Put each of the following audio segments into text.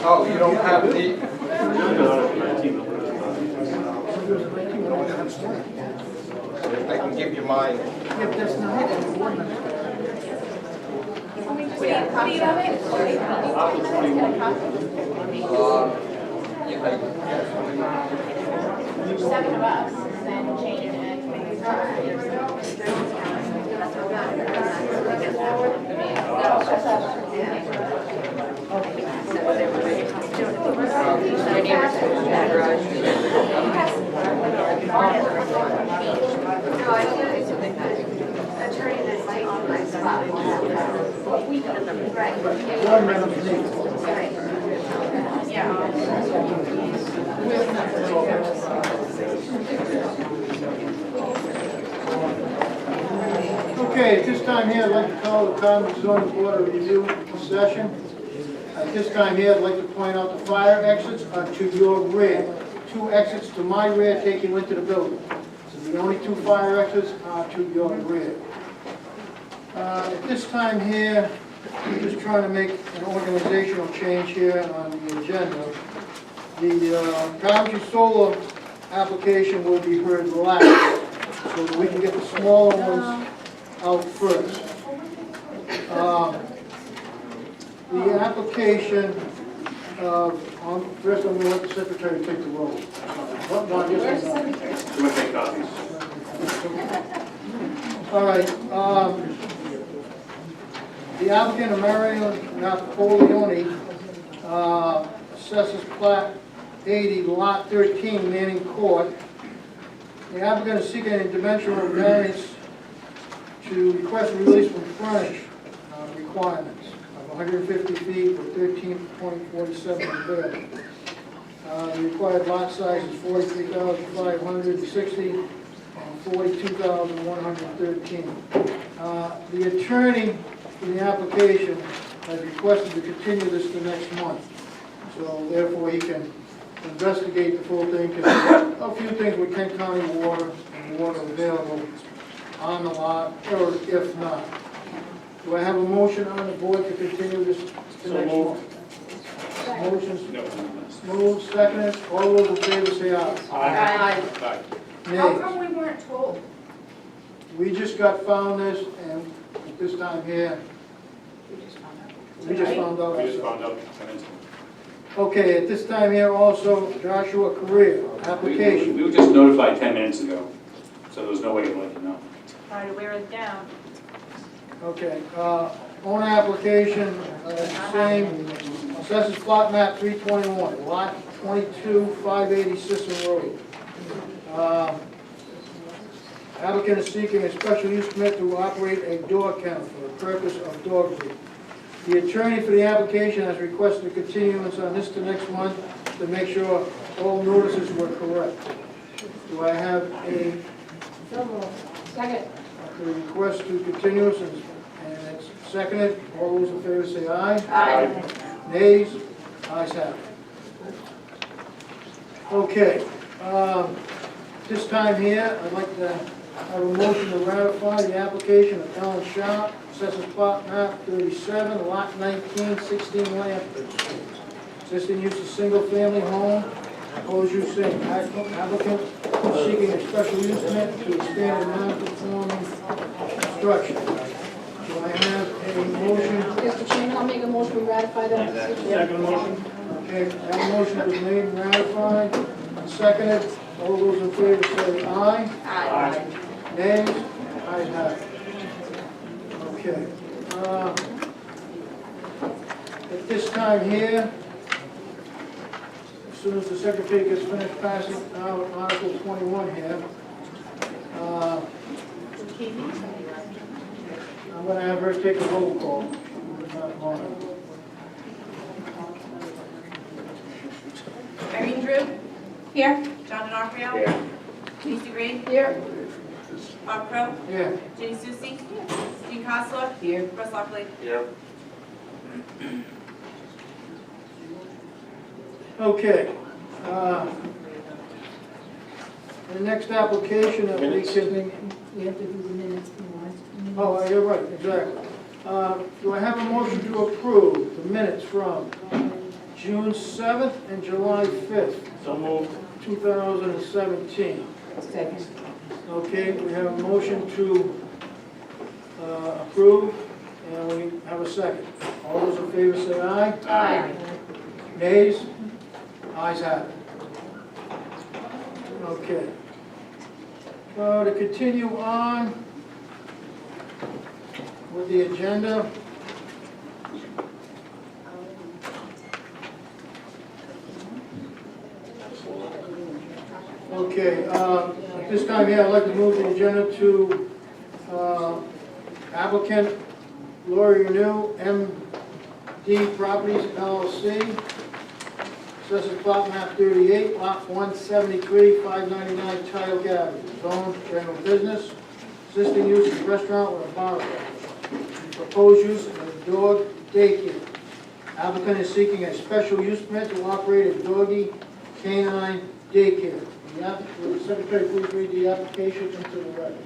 Oh, you don't have the... I can give you mine. Yeah, but that's not it. What do you have it? Seven of us, then change it and make it. Okay, at this time here, I'd like to call the Coventry zoning board of review session. At this time here, I'd like to point out the fire exits are to your rear. 2 exits to my rear take you into the building. So the only 2 fire exits are to your rear. At this time here, I'm just trying to make an organizational change here on the agenda. The Coventry solar application will be heard last, so that we can get the smaller ones out first. The application, first I'm going to let the secretary take the roll. Where's the secretary? You want to take copies? All right. The applicant, Mario Napoleone, assesses plat 80, lot 13, Manning Court. The applicant is seeking a dimensional variance to request release from frontage requirements of 150 feet or 13.47 bed. The required lot size is 43,560 and 42,113. The attorney for the application has requested to continue this to next month. So therefore he can investigate the full thing, because a few things with Kent County water and water available on the lot, or if not. Do I have a motion on the board to continue this to next month? Motion's moved, seconded. All those in favor say aye. Aye. Nay. How come we weren't told? We just got found this, and at this time here, we just found out. We just ourselves. found out 10 minutes ago. Okay, at this time here also, Joshua Correa, application. We were just notified 10 minutes ago, so there was no way to let you know. Try to wear it down. Okay, owner application, same, assesses plot map 321, lot 22, 580 Sisson Road. Applicant is seeking a special use permit to operate a dog kennel for the purpose of dog breeding. The attorney for the application has requested a continuance on this to next month to make sure all notices were correct. Do I have a Second. request to continuance, and it's seconded? All those in favor say aye. Aye. Nays? Ayes have it. Okay, this time here, I'd like to I have a motion to ratify the application of Ellen Sharp, Assessors Plot Map 37, Lot 19, 16 Lamford. Existing use of single-family home, proposed use same. Applicant seeking a special use permit to expand a non-conforming structure. Do I have a motion? Mr. Chairman, I'll make a motion to ratify that decision. Second motion. Okay, that motion was made and ratified and seconded. All those in favor say aye. Aye. Nays? Ayes have it. Okay. At this time here, as soon as the secretary gets finished passing out Article 21 here, I'm going to have her take a roll call. Irene Drew? Here. John D'Onofrio? Here. Lisa Green? Here. Bob Crow? Yeah. Jenny Susi? Jean Costello? Here. Russ Lockley? Here. Okay. The next application that we can... We have to do the minutes. Oh, you're right, exactly. Do I have a motion to approve the minutes from June 7th and July 5th? So moved. 2017. Second. Okay, we have a motion to approve, and we have a second. All those in favor say aye. Aye. Nays? Ayes have it. Okay. To continue on with the agenda. Okay, at this time here, I'd like to move the agenda to applicant Lori Renew, MD Properties LLC. Assessors Plot Map 38, Lot 173, 599 Tile Avenue. Zone, general business. Existing use is restaurant with a bar. Proposed use of a dog daycare. Applicant is seeking a special use permit to operate a doggy canine daycare. Will the secretary please read the application into the record?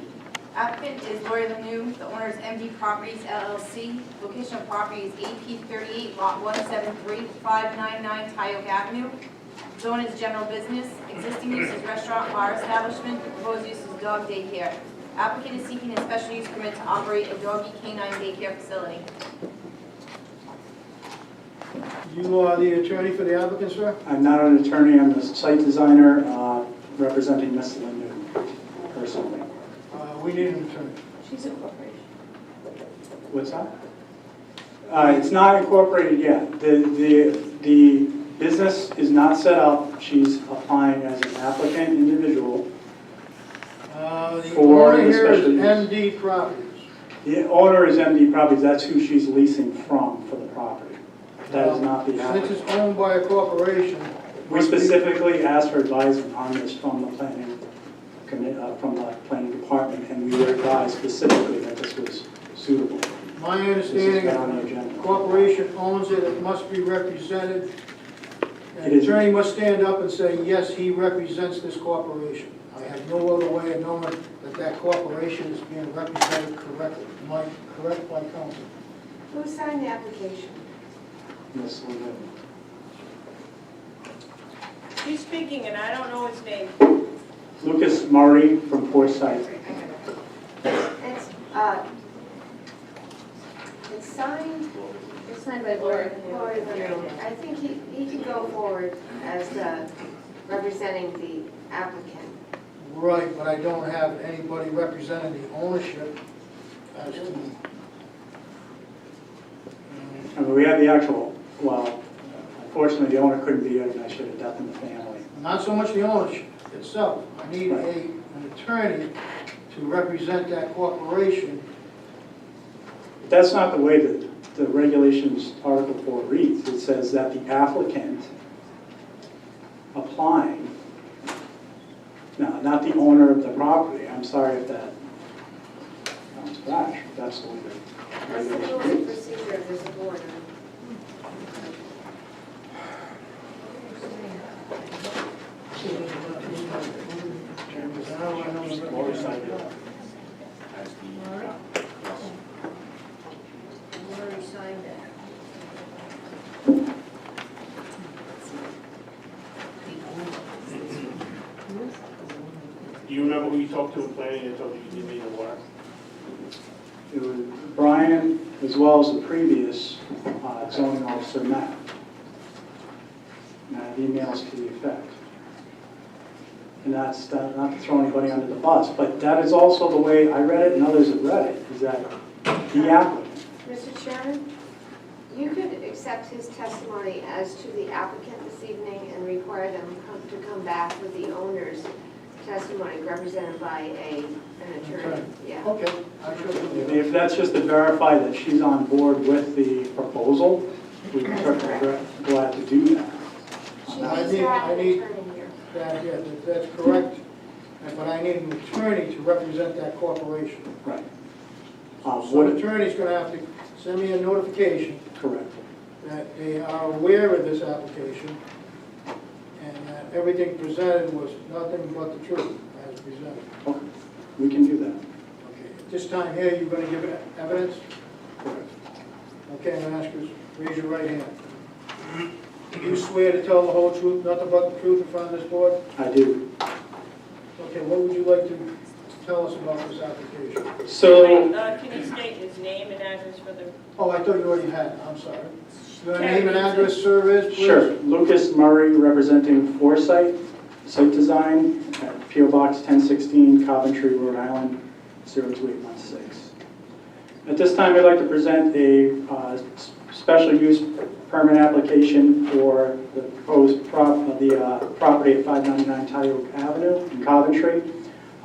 Applicant is Lori Lanu. The owner is MD Properties LLC. Location of property is AP 38, Lot 173, 599 Tyoke Avenue. Zone is general business. Existing use is restaurant, bar establishment. Proposed use is dog daycare. Applicant is seeking a special use permit to operate a doggy canine daycare facility. You are the attorney for the applicant, sir? I'm not an attorney, I'm the site designer representing Ms. Lindu personally. We need an attorney. She's a corporation. What's that? It's not incorporated yet. The business is not set up. She's applying as an applicant individual. The For owner the here is special use. MD Properties. The owner is MD Properties, that's who she's leasing from for the property. That is not the Since applicant. it's owned by a corporation. We specifically asked for advisement on this from the planning department, and we were advised specifically that this was suitable. My This is understanding, on the agenda. the corporation owns it, it must be represented. It An is. attorney must stand up and say, yes, he represents this corporation. I have no other way of knowing that that corporation is being represented correctly. Am I correct, by counsel? Who signed the application? Ms. Lindu. He's speaking, and I don't know his name. Lucas Murray from Foresight. It's signed, It's signed by Lori. Lori Lanu. I think he can go forward as representing the applicant. Right, but I don't have anybody representing the ownership as to... I mean, we have the actual, well, unfortunately, the owner couldn't be here, and I should have death in the family. Not so much the ownership itself. I need an attorney to represent that corporation. But that's not the way that the regulations, Article 4 reads. It says that the applicant applying, no, not the owner of the property. I'm sorry if that sounds rash, but that's the way the That's the regulations rules of read. procedure of this board. Now I know- Do you remember who you talked to in planning and told you you didn't need the water? It was Brian, as well as the previous zoning officer, Matt. And I have emails to the effect. And that's not to throw anybody under the bus, but that is also the way I read it and others have read it, is that the applicant. Mr. Chairman, you could accept his testimony as to the applicant this evening and require them to come back with the owner's testimony represented by an attorney. Yeah. Okay, I shall do that. If that's just to verify that she's on board with the proposal, we can certainly be glad to do that. She I needs need- to have I an need- attorney here. That's correct, but I need an attorney to represent that corporation. Right. So What the attorney's gonna have to send me a notification Correct. that they are aware of this application and that everything presented was nothing but the truth as presented. Okay. We can do that. Okay, at this time here, you're gonna give evidence? Correct. Okay, I'm gonna ask you, to raise your right hand. Do you swear to tell the whole truth, nothing but the truth in front of this board? I do. Okay, what would you like to tell us about this application? So, Can you state his name and address for the, Oh, I thought you already had, I'm sorry. Your name and address, sir, is, please? sure. Lucas Murray, representing Foresight Site Design at P.O. Box 1016, Coventry, Rhode Island, 02816. At this time, I'd like to present a special use permit application for the proposed property at 599 Tyoke Avenue in Coventry.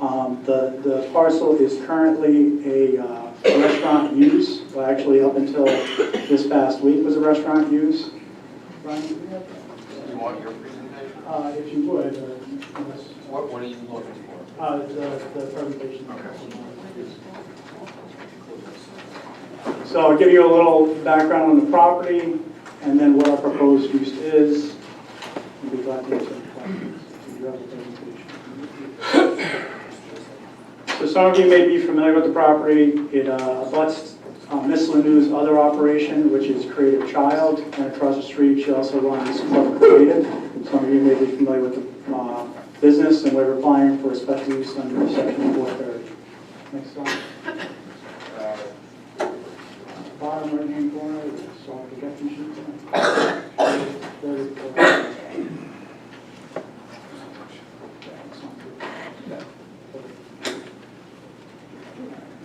The parcel is currently a restaurant use, well, actually up until this past week was a restaurant use. Brian, do we have that? You want your presentation? If you would, unless, What are you looking for? the presentation. So I'll give you a little background on the property and then what our proposed use is. I'll be glad to answer any questions. if you have a presentation. So some of you may be familiar with the property. It abuts Miss Lanou's other operation, which is Creative Child, and across the street she also runs Club Creative. Some of you may be familiar with the business, and we're applying for a special use under section 430. Next slide. Bottom right-hand corner, so I can get sheet.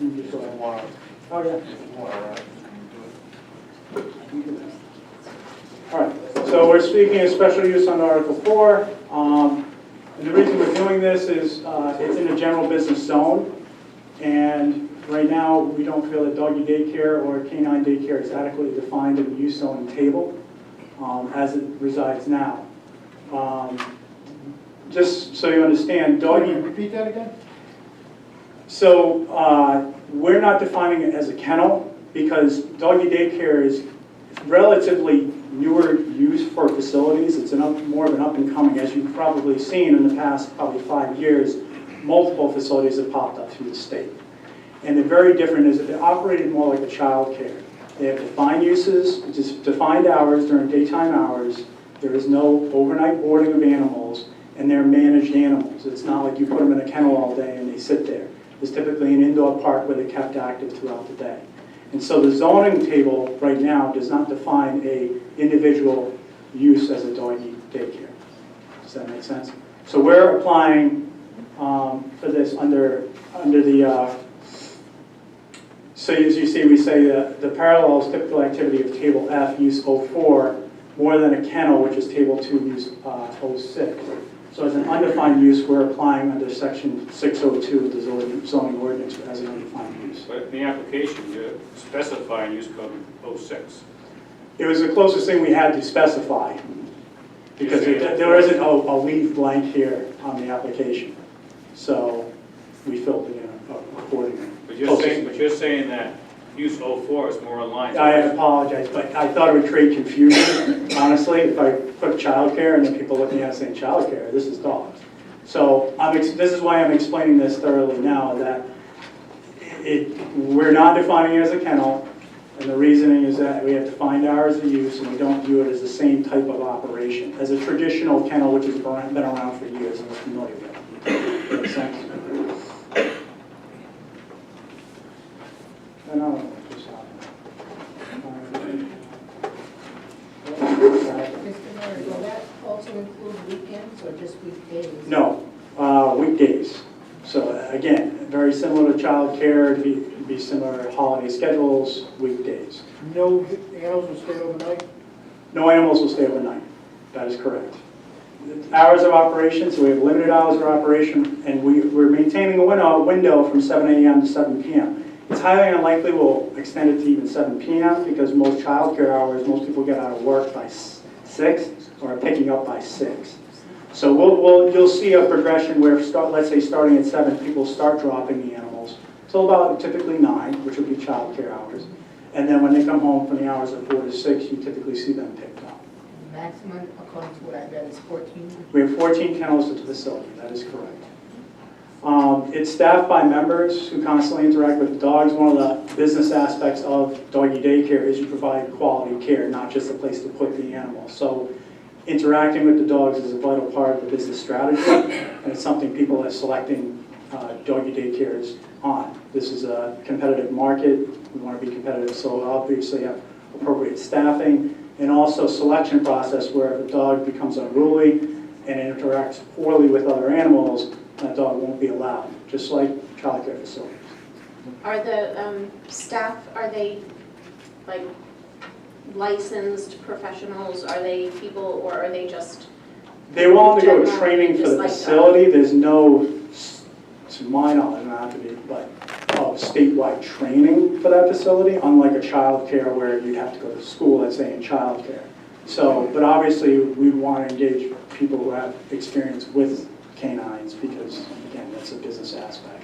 If you want, Oh, yeah. if you want, you can do it. All right, so we're speaking of special use under Article 4. And the reason we're doing this is it's in a general business zone. And right now, we don't feel that doggy daycare or canine daycare is adequately defined in the use zoning table as it resides now. Just so you understand, Can you doggy... repeat that again? So we're not defining it as a kennel because doggy daycare is relatively newer use for facilities. It's more of an up and coming, as you've probably seen in the past probably 5 years, multiple facilities have popped up through the state. And they're very different is that they're operated more like a child care. They have defined uses, just defined hours during daytime hours. There is no overnight boarding of animals, and they're managed animals. It's not like you put them in a kennel all day and they sit there. There's typically an indoor park where they're kept active throughout the day. And so the zoning table right now does not define a individual use as a doggy daycare. Does that make sense? So we're applying for this under the, so as you see, we say the parallels typical activity of table F, use 04, more than a kennel, which is table 2, use 06. So as an undefined use, we're applying under section 602 of the zoning ordinance as an undefined use. But in the application, you're specifying use code 06. It was the closest thing we had to specify, because there isn't a leave blank here on the application. So we filled it in accordingly. But you're saying that use 04 is more in line. I apologize, but I thought it would create confusion, honestly, if I put childcare and then people looking at it saying childcare, this is dogs. So this is why I'm explaining this thoroughly now, that we're not defining it as a kennel. And the reasoning is that we have defined hours of use, and we don't view it as the same type of operation as a traditional kennel, which has been around for years and we're familiar with. Makes sense? And I'll let this Mr. Murray, will that also include weekends or just weekdays? No, weekdays. So again, very similar to childcare, it'd be similar to holiday schedules, weekdays. No animals will stay overnight? No animals will stay overnight. That is correct. Hours of operation, so we have limited hours of operation, and we're maintaining a window from 7 a.m. to 7 p.m. It's highly unlikely we'll extend it to even 7 p.m. because most childcare hours, most people get out of work by 6 or are picking up by 6. So you'll see a progression where, let's say starting at 7, people start dropping the animals till about typically 9, which would be childcare hours. And then when they come home from the hours of 4 to 6, you typically see them picked up. Maximum, according to what I read, is 14? We have 14 kennels at the facility, that is correct. It's staffed by members who constantly interact with the dogs. One of the business aspects of doggy daycare is you provide quality care, not just a place to put the animals. So interacting with the dogs is a vital part of the business strategy, and it's something people are selecting doggy daycares on. This is a competitive market. We want to be competitive, so obviously have appropriate staffing, and also selection process where if a dog becomes unruly and interacts poorly with other animals, that dog won't be allowed, just like childcare facilities. Are the staff, are they like licensed professionals? Are they people, or are they just? They will undergo general, training for just the like facility. There's no, to my knowledge, not have to be, but statewide training for that facility, unlike a childcare where you'd have to go to school, let's say in childcare. So, but obviously we want to engage people who have experience with canines because, again, that's a business aspect.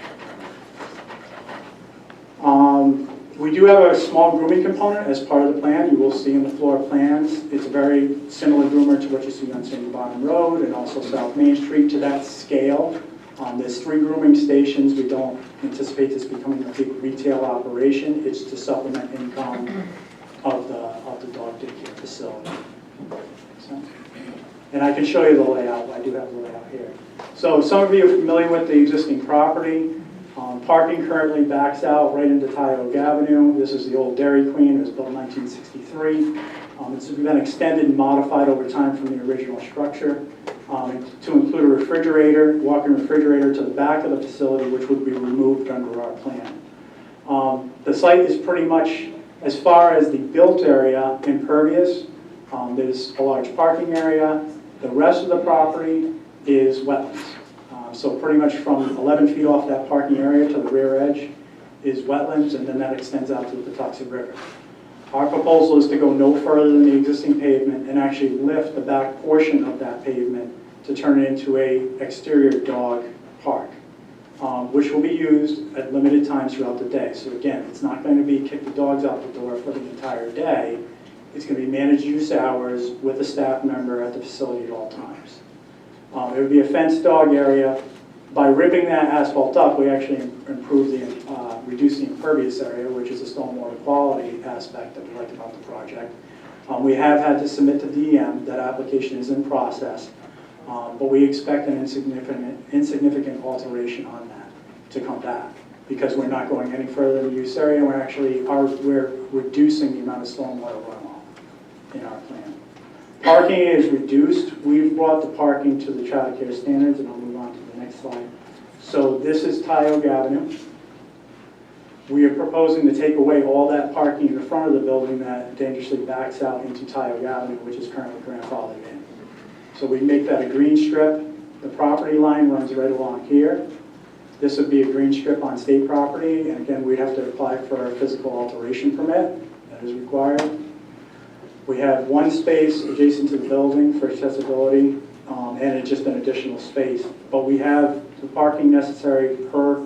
We do have a small grooming component as part of the plan. You will see in the floor plans. It's a very similar groomer to what you see on Sandy Bottom Road and also South Main Street to that scale. There's 3 grooming stations. We don't anticipate this becoming a big retail operation. It's to supplement income of the dog daycare facility. And I can show you the layout. I do have the layout here. So some of you are familiar with the existing property. Parking currently backs out right into Tioga Avenue. This is the old Dairy Queen. It was built in 1963. It's been extended and modified over time from the original structure to include a refrigerator, walk-in refrigerator to the back of the facility, which would be removed under our plan. The site is pretty much, as far as the built area, impervious. There's a large parking area. The rest of the property is wetlands. So pretty much from 11 feet off that parking area to the rear edge is wetlands, and then that extends out to the Patuxent River. Our proposal is to go no further than the existing pavement and actually lift the back portion of that pavement to turn it into a exterior dog park, which will be used at limited times throughout the day. So again, it's not going to be kick the dogs out the door for the entire day. It's going to be managed use hours with a staff member at the facility at all times. It would be a fenced dog area. By ripping that asphalt up, we actually improve reduce the impervious area, which is a stormwater quality aspect that we like about the project. We have had to submit to DEM. That application is in process, but we expect an insignificant alteration on that to come back because we're not going any further in the use area. We're reducing the amount of stormwater runoff in our plan. Parking is reduced. We've brought the parking to the child care standards, and I'll move on to the next slide. So this is Tioga Avenue. We are proposing to take away all that parking in the front of the building that dangerously backs out into Tioga Avenue, which is currently grandfathered in. So we make that a green strip. The property line runs right along here. This would be a green strip on state property, and again, we'd have to apply for a physical alteration permit that is required. We have one space adjacent to the building for accessibility, and it's just an additional space. But we have the parking necessary per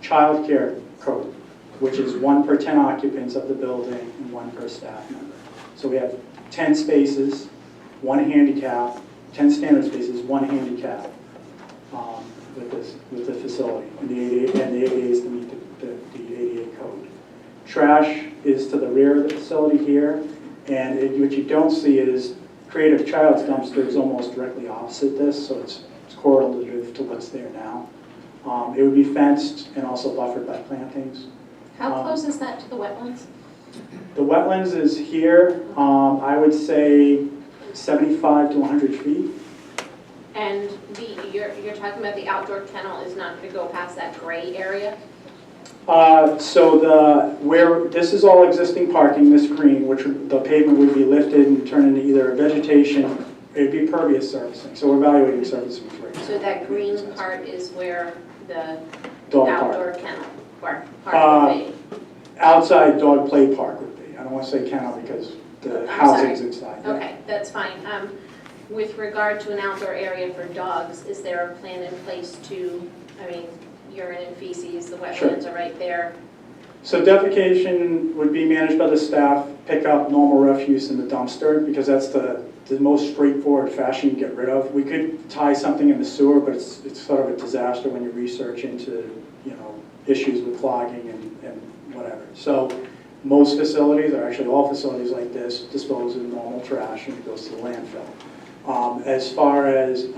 child care code, which is 1 per 10 occupants of the building and 1 per staff member. So we have 10 spaces, 1 handicap, 10 standard spaces, 1 handicap with the facility, and the ADA is to meet the ADA code. Trash is to the rear of the facility here, and what you don't see is Creative Child's dumpster is almost directly opposite this, so it's correlative to what's there now. It would be fenced and also buffered by plantings. How close is that to the wetlands? The wetlands is here, I would say 75 to 100 feet. And you're talking about the outdoor kennel is not going to go past that gray area? So this is all existing parking, this green, which the pavement would be lifted and turned into either a vegetation, it'd be pervious surfacing. So we're evaluating surfacing right now. So that green part is where the Dog outdoor park. kennel part would be? Outside dog play park would be. I don't want to say kennel because the I'm housing's sorry. inside. Yeah. Okay, that's fine. With regard to an outdoor area for dogs, is there a plan in place to, I mean, urine and feces, the wetlands are right there. So defecation would be managed by the staff, pick up normal refuse in the dumpster, because that's the most straightforward fashion to get rid of. We could tie something in the sewer, but it's sort of a disaster when you research into, issues with clogging and whatever. So most facilities, or actually all facilities like this, dispose of normal trash and it goes to the landfill. As far as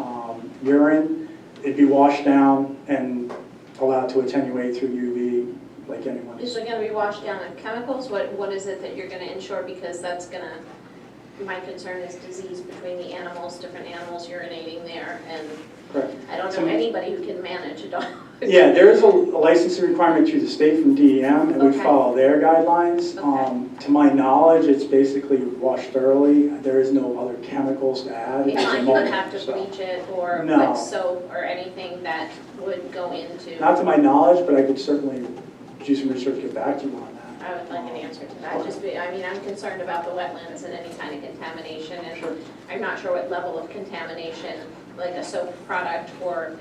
urine, it'd be washed down and allowed to attenuate through UV like anyone. Is it going to be washed down with chemicals? What is it that you're going to ensure? Because that's going to, my concern is disease between the animals, different animals urinating there, and Correct. I don't know anybody who can manage a dog. Yeah, there is a licensing requirement to the state from DEM, and we Okay. follow their guidelines. Okay. To my knowledge, it's basically washed thoroughly. There is no other chemicals to add. If It's a I would mold, have to so. bleach it or No. put soap or anything that would go into. Not to my knowledge, but I could certainly do some research, get back to you on that. I would like an answer to that. I'm concerned about the wetlands and any kind of contamination, and Sure. I'm not sure what level of contamination, like a soap product or,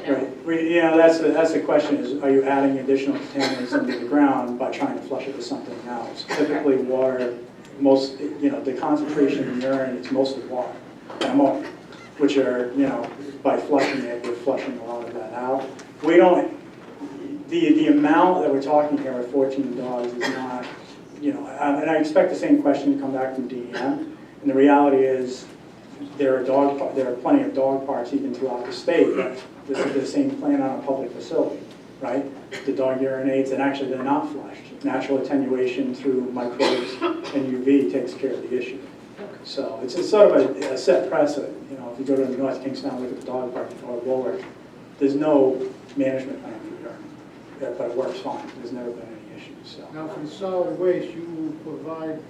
Right. That's the question is, are you adding additional contaminants into the ground by trying to flush it with something else? Typically water, the concentration in urine is mostly water and ammonia, which are, by flushing it, we're flushing a lot of that out. We don't, the amount that we're talking here with 14 dogs is not, and I expect the same question to come back from DEM. And the reality is, there are plenty of dog parks even throughout the state, but this is the same plan on a public facility, right? The dog urinates, and actually they're not flushed. Natural attenuation through microbes and UV takes care of the issue. So it's sort of a set precedent. If you go to North Kingstown, look at the dog park or Woolwich, there's no management plan for urine, but it works fine. There's never been any issues. So. Now, for the solid waste, you will provide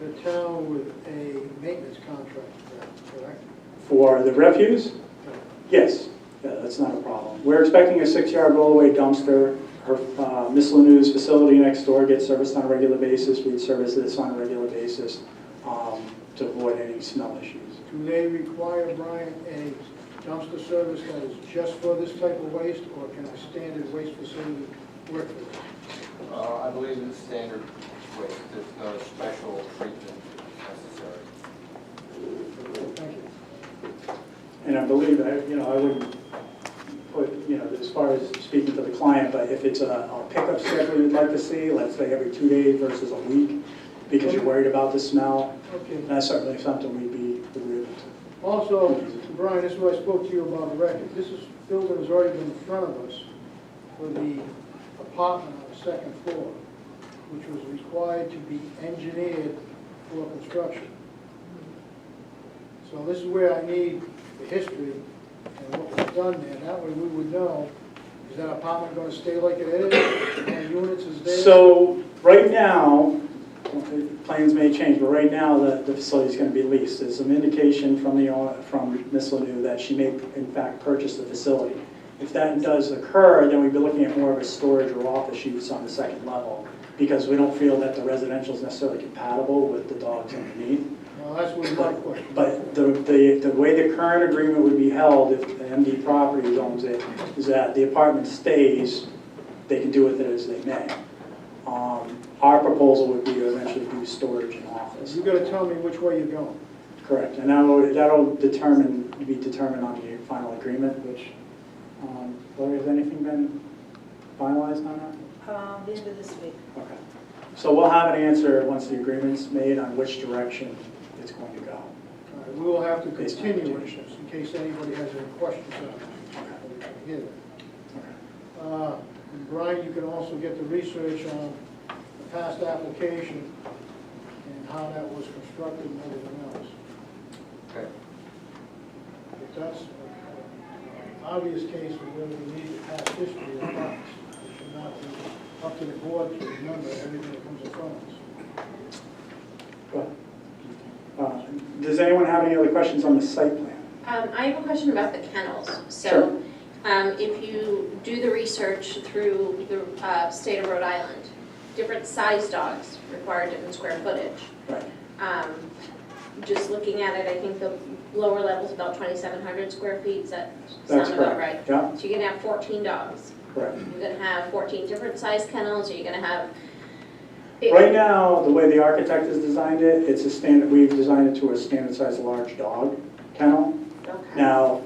the town with a maintenance contract for that, correct? For the refuse? Yes. Yeah, that's not a problem. We're expecting a 6-yard roll-away dumpster. Her Miss Lanew's facility next door gets serviced on a regular basis. We'd service this on a regular basis to avoid any smell issues. Do they require, Brian, a dumpster service that is just for this type of waste, or can a standard waste facility work for this? I believe it's standard waste, there's no special treatment necessary. Thank you. And I believe, I wouldn't put, as far as speaking to the client, but if it's a pickup schedule you'd like to see, let's say every 2 days versus a week, because you're worried about the smell, Okay. that's certainly something we'd be agreeable to. Also, Brian, this is what I spoke to you about the record. Building has already been in front of us for the apartment on the second floor, which was required to be engineered for construction. So this is where I need the history and what was done there. That way we would know, is that apartment going to stay like it is? How many units is there? So right now, plans may change, but right now the facility is going to be leased. There's some indication from Ms. Lanew that she may in fact purchase the facility. If that does occur, then we'd be looking at more of a storage or office use on the second level, because we don't feel that the residential is necessarily compatible with the dogs underneath. Well, that's what my question. But the way the current agreement would be held, if the MD Properties owns it, is that the apartment stays, they can do with it as they may. Our proposal would be to eventually do storage and office. You got to tell me which way you're going. Correct, and that'll be determined on the final agreement, which, Lori, has anything been finalized on that? The end of this week. Okay. So we'll have an answer once the agreement's made on which direction it's going to go. All right, we will have to Based on continue it, conditions. in case anybody has any questions on it. Hear that. And Brian, you can also get the research on the past application and how that was constructed and everything else. Okay. If that's an obvious case of where we need the past history of lots, it should not be up to the board to remember everything that comes in front of us. Does anyone have any other questions on the site plan? I have a question about the kennels. Sure. So, if you do the research through the state of Rhode Island, different size dogs require different square footage. Right. Just looking at it, I think the lower level's about 2,700 square feet. Does that That's sound about right? correct. Yeah, So you're gonna have 14 dogs. correct. You're gonna have 14 different size kennels, or you're gonna have... Right now, the way the architect has designed it, it's a standard, we've designed it to a standard size large dog kennel. Okay. Now,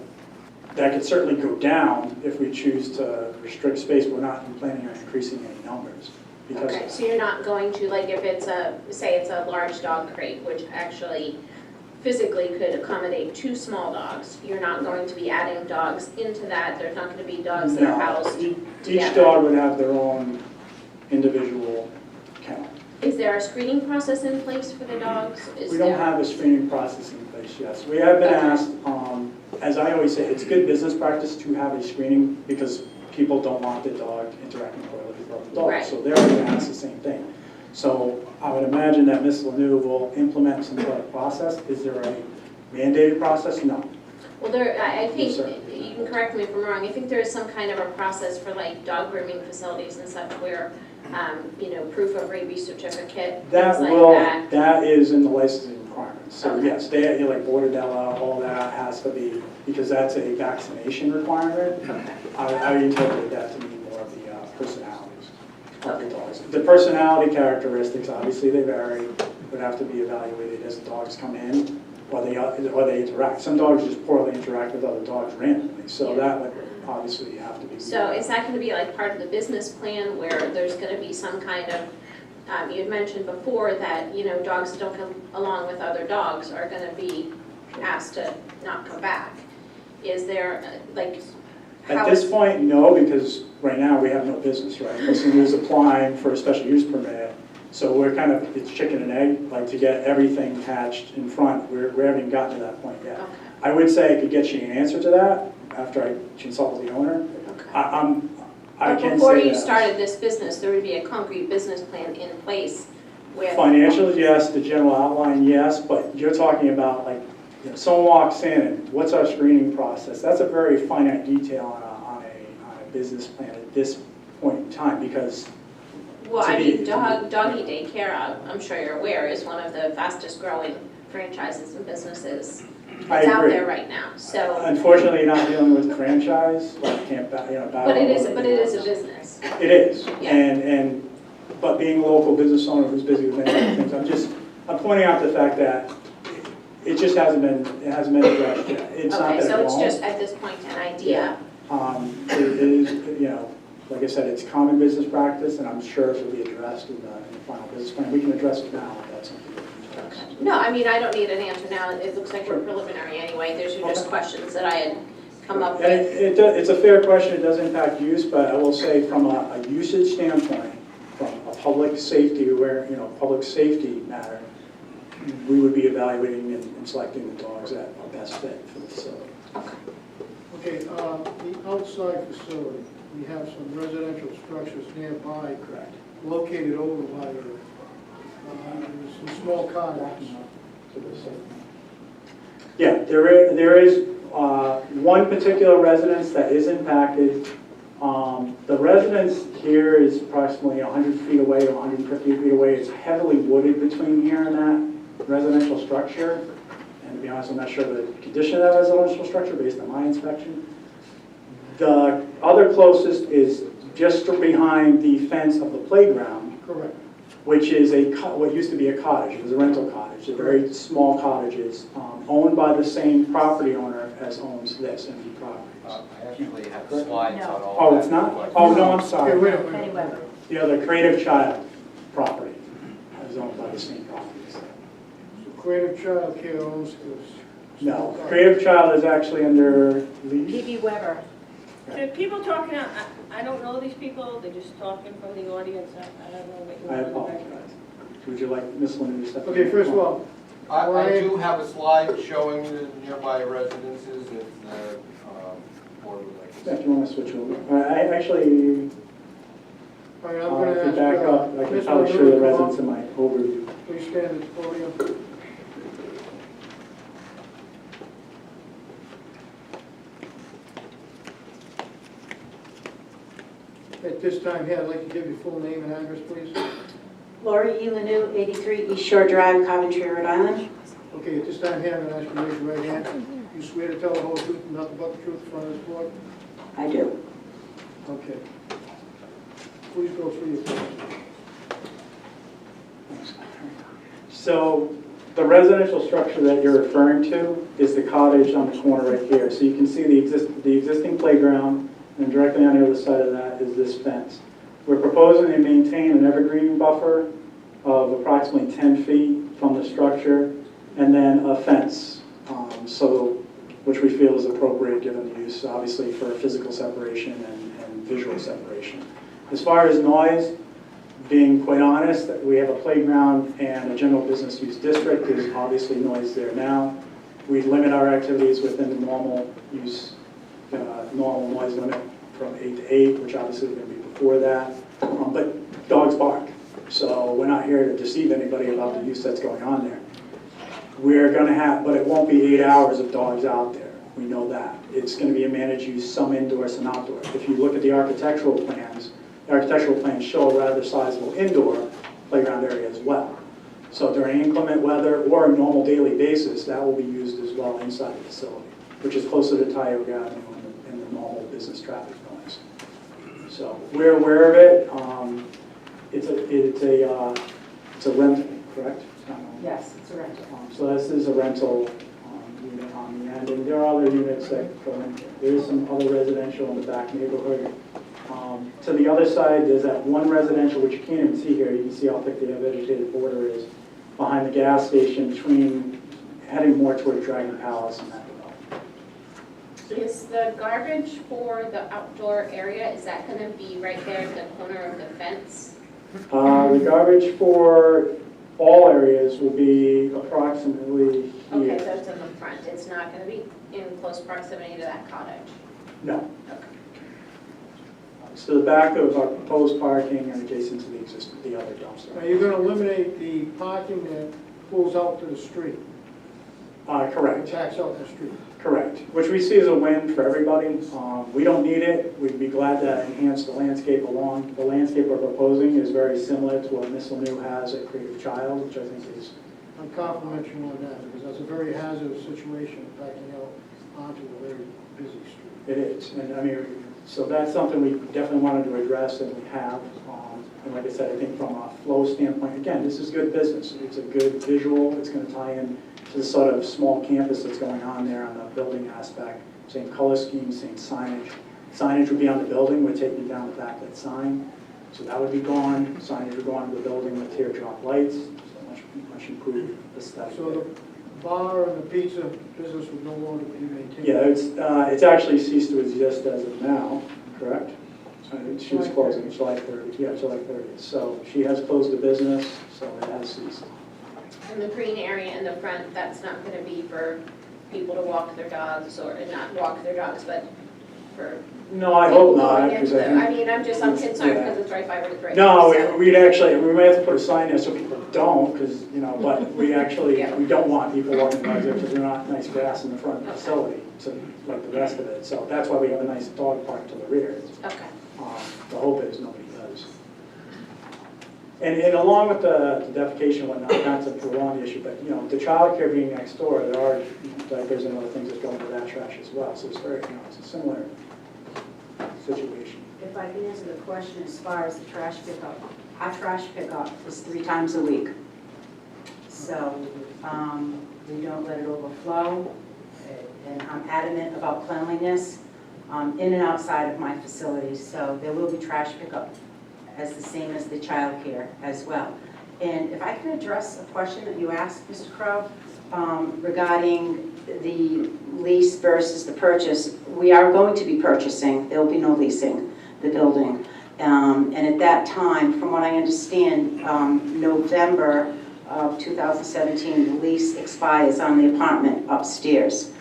that could certainly go down if we choose to restrict space. We're not planning on increasing any numbers because Okay, so you're not going to, like, if it's a, say it's a large dog crate, which actually physically could accommodate 2 small dogs, you're not going to be adding dogs into that, there's not gonna be dogs that are housed Each together. dog would have their own individual kennel. Is there a screening process in place for the dogs? We don't have a screening process in place yet. We have been asked, as I always say, it's good business practice to have a screening because people don't want their dog interacting with other dogs. Right. So they're going to ask the same thing. So I would imagine that Ms. Lanu will implement some sort of process. Is there a mandated process? No. Well, there, I think, Yes, sir. you can correct me if I'm wrong, I think there is some kind of a process for like dog grooming facilities and such where, you know, proof of rabies certificate, That things like will, that. that is in the licensing requirements. So Okay. yes, they, like Bordetella, all that has to be, because that's a vaccination requirement. Okay. I interpret that to mean more of the personalities of the dogs. The personality characteristics, obviously they vary, would have to be evaluated as the dogs come in or they interact. Some dogs just poorly interact with other dogs randomly, so that would obviously have to be. So is that gonna be like part of the business plan where there's gonna be some kind of, you had mentioned before that, you know, dogs that don't come along with other dogs are gonna be asked to not come back. Is there, like, At how this is, point, no, because right now we have no business, right? This is applying for a special use permit, so we're kind of, it's chicken and egg, like to get everything hatched in front. We haven't even gotten to that point yet. okay, I would say I could get you an answer to that after I consult with the owner. okay. I But can before say you that. started this business, there would be a concrete business plan in place with. Financial, yes, the general outline, yes, but you're talking about like, you know, someone walks in and what's our screening process? That's a very finite detail on a business plan at this point in time because Well, to I be- mean, doggy daycare, I'm sure you're aware, is one of the fastest growing franchises and businesses I that's out agree. there right now, so. Unfortunately, you're not dealing with franchise, like can't, battle. But it is a business. It is, Yeah. but being a local business owner who's busy with many other things, I'm pointing out the fact that it just hasn't been addressed yet. It's not Okay, that so it it's won't. just at this point an idea. It is, you know, like I said, it's common business practice, and I'm sure it will be addressed in the final business plan. We can address it now if that's something that we address. No, I mean, I don't need an answer now, it looks like we're preliminary anyway, those are just Okay. questions that I had come up And with. it's a fair question, it does impact use, but I will say from a usage standpoint, from a public safety public safety matter, we would be evaluating and selecting the dogs that are best fit for the facility. Okay, the outside facility, we have some residential structures nearby, Correct. located over by the, there's some small cottages. Yeah, there is one particular residence that is impacted. The residence here is approximately 100 feet away to 150 feet away. It's heavily wooded between here and that residential structure. And to be honest, I'm not sure the condition of that residential structure based on my inspection. The other closest is just behind the fence of the playground, Correct. which is what used to be a cottage. It was a rental cottage. They're very small cottages owned by the same property owner as owns this empty property. I actually have slides on all Oh, that. it's not? Oh, no, I'm Okay, sorry. wait a minute. The other Creative Child property. Creative Child Care owns this. No, Creative Child is actually under lease. P.B. Weber. The people talking, I don't know these people, they're just talking from the audience, I don't know what you I want. apologize. Would you like Ms. Lynn to step in? Okay, first of all, I do have a slide showing the nearby residences if the board would like to see. If you want to switch over. I actually, all right, I'm gonna if you ask, back up, I can Ms. probably show Lynn the to come residents up. in my overview. Please stand at the podium. At this time here, I'd like to give you full name and address, please. Lori E. Lanu, 83 East Shore Drive, Coventry, Rhode Island. Okay, at this time here, I'm gonna ask you to raise your right hand. You swear to tell the whole truth and nothing but the truth in front of this board? I do. Okay. Please go through your questions. So the residential structure that you're referring to is the cottage on the corner right here. So you can see the existing playground, and directly on the other side of that is this fence. We're proposing to maintain an evergreen buffer of approximately 10 feet from the structure, and then a fence, which we feel is appropriate given the use, obviously, for physical separation and visual separation. As far as noise, being quite honest, that we have a playground and a general business use district, there's obviously noise there now. We limit our activities within the normal use, normal noise limit from 8 to 8, which obviously is going to be before that. But dogs bark, so we're not here to deceive anybody about the use that's going on there. We're going to have, but it won't be 8 hours of dogs out there. We know that. It's going to be a managed use, some indoor, some outdoor. If you look at the architectural plans show a rather sizable indoor playground area as well. So during inclement weather or a normal daily basis, that will be used as well inside the facility, which is closer to Tioga Avenue and the normal business traffic noise. So we're aware of it. It's a rental, correct? Yes, it's a rental. So this is a rental unit on the end, and there are other units that go in. There is some other residential in the back neighborhood. To the other side, there's that one residential, which you can't even see here. You can see how thick the vegetated border is behind the gas station, heading more toward Dragon Palace and that development. Is the garbage for the outdoor area, is that going to be right there at the corner of the fence? The garbage for all areas will be approximately here. Okay, that's in the front. It's not going to be in close proximity to that cottage? No. Okay. So the back of our proposed parking and adjacent to the other dumpster. Are you gonna eliminate the parking that pulls out to the street? Correct. Backs out the street? Correct. Which we see as a win for everybody. We don't need it. We'd be glad to enhance the landscape along. The landscape we're proposing is very similar to what Ms. Lanu has at Creative Child, which I think is... I'm complimenting you on that, because that's a very hazardous situation, backing out onto a very busy street. It is. And I mean, so that's something we definitely wanted to address, and we have. And like I said, I think from a flow standpoint, again, this is good business. It's a good visual. It's going to tie in to the sort of small campus that's going on there on the building aspect. Same color scheme, same signage. Signage would be on the building. We're taking down the backlit sign. So that would be gone. Signage would go onto the building with teardrop lights. So much improved aesthetic. So the bar and the pizza business would no longer be maintained? Yeah, it's actually ceased to exist as of now, correct? She was closing July 30th. Yeah, July 30th. So she has closed the business, so it has ceased. And the green area in the front, that's not going to be for people to walk their dogs, or not walk their dogs, but for No, I hope people not. going into 'Cause I the, think- I'm concerned because it's right by the bridge. No, so- we might have to put a sign there so people don't, because, but we actually, Yeah. we don't want people walking dogs there because there's not nice grass in the front of the facility, so, like the rest of it. So that's why we have a nice dog park to the rear. Okay. The hope is nobody does. And along with the defecation and whatnot, not to prolong the issue, but, the childcare being next door, there are diapers and other things that go into that trash as well. So it's very, it's a similar situation. If I can answer the question as far as the trash pickup, our trash pickup is 3 times a week. So we don't let it overflow, and I'm adamant about cleanliness in and outside of my facilities. So there will be trash pickup as the same as the child care as well. And if I can address a question that you asked, Mr. Crowe, regarding the lease versus the purchase, we are going to be purchasing, there will be no leasing, the building. And at that time, from what I understand, November of 2017, the lease expires on the apartment upstairs.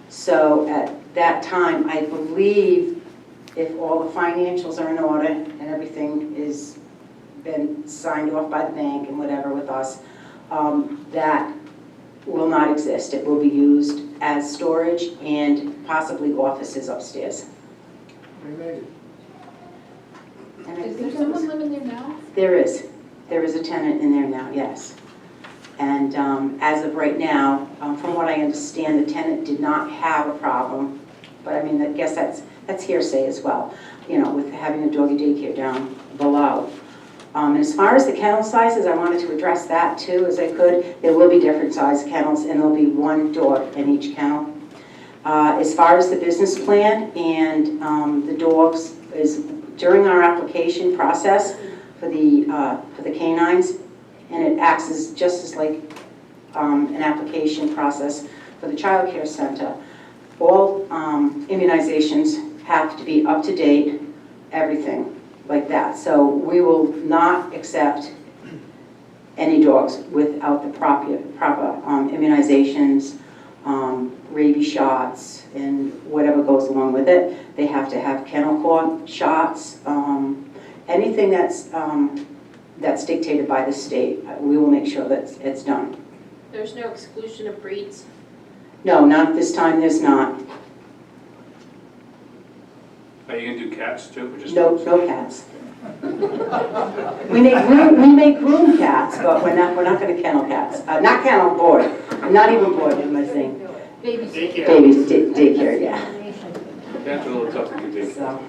So at that time, I believe if all the financials are in order and everything is been signed off by the bank and whatever with us, that will not exist. It will be used as storage and possibly offices upstairs. And Is there someone living there now? There is. There is a tenant in there now, yes. And as of right now, from what I understand, the tenant did not have a problem. But I mean, I guess that's hearsay as well, you know, with having a doggy daycare down below. And as far as the kennel sizes, I wanted to address that too, as I could. There will be different size kennels, and there'll be one dog in each kennel. As far as the business plan and the dogs, is during our application process for the canines, and it acts as just as like an application process for the child care center. All immunizations have to be up to date, everything like that. So we will not accept any dogs without the proper immunizations, rabies shots, and whatever goes along with it. They have to have kennel cord shots, anything that's dictated by the state. We will make sure that it's done. There's no exclusion of breeds? No, not this time, there's not. Are you gonna do cats too, or just No, dogs? no cats. We make room cats, but we're not gonna kennel cats. Not kennel, board. Not even board, am I saying? Babies. Daycare. Babies, daycare, yeah. Cats are a little tough to do. So,